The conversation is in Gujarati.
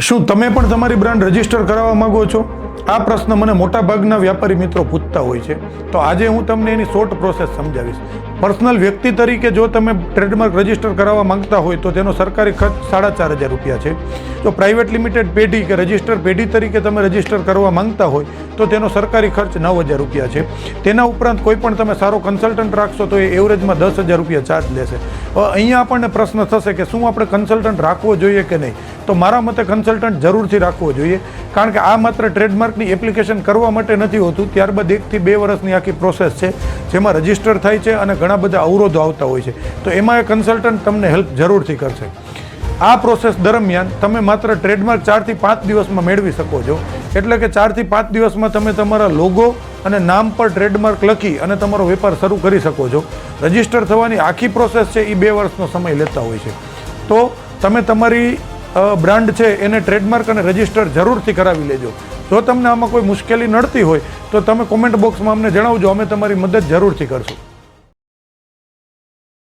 શું તમે પણ તમારી બ્રાન્ડ રજીસ્ટર કરાવવા માંગો છો? આ પ્રશ્ન મને મોટાભાગના વ્યાપારી મિત્રો પૂછતા હોય છે. તો આજે હું તમને એની શોર્ટ પ્રોસેસ સમજાવીશ. પર્સનલ વ્યક્તિ તરીકે જો તમે ટ્રેડમાર્ક રજીસ્ટર કરાવવા માંગતા હોય તો તેનો સરકારી ખર્ચ 4,500 રૂપિયા છે. જો પ્રાઇવેટ લિમિટેડ પેઢી કે રજીસ્ટર પેઢી તરીકે તમે રજીસ્ટર કરવા માંગતા હોય તો તેનો સરકારી ખર્ચ 9,000 રૂપિયા છે. તેના ઉપરાંત કોઈ પણ તમે સારો કન્સલ્ટન્ટ રાખશો તો એ એવરેજમાં 10,000 રૂપિયા ચાર્જ લેશે. અહીંયા આપણને પ્રશ્ન થશે કે શું આપણે કન્સલ્ટન્ટ રાખવો જોઈએ કે નહીં? તો મારા મતે કન્સલ્ટન્ટ જરૂરથી રાખવો જોઈએ, કારણ કે આ માત્ર ટ્રેડમાર્કની એપ્લિકેશન કરવા માટે નથી હોતું. ત્યારબાદ 1 થી 2 વર્ષની આખી પ્રોસેસ છે જેમાં રજીસ્ટર થાય છે અને ઘણા બધા અવરોધો આવતા હોય છે. તો એમાં એ કન્સલ્ટન્ટ તમને હેલ્પ જરૂરથી કરશે. આ પ્રોસેસ દરમિયાન તમે માત્ર ટ્રેડમાર્ક 4 થી 5 દિવસમાં મેળવી શકો છો. એટલે કે 4 થી 5 દિવસમાં તમે તમારા લોગો અને નામ પર ટ્રેડમાર્ક લખી અને તમારો વેપાર શરૂ કરી શકો છો. રજીસ્ટર થવાની આખી પ્રોસેસ છે એ 2 વર્ષનો સમય લેતા હોય છે. તો તમે તમારી બ્રાન્ડ છે એને ટ્રેડમાર્ક અને રજીસ્ટર જરૂરથી કરાવી લેજો. જો તમને આમાં કોઈ મુશ્કેલી નડતી હોય તો તમે કોમેન્ટ બોક્સમાં અમને જણાવજો, અમે તમારી મદદ જરૂરથી કરશું.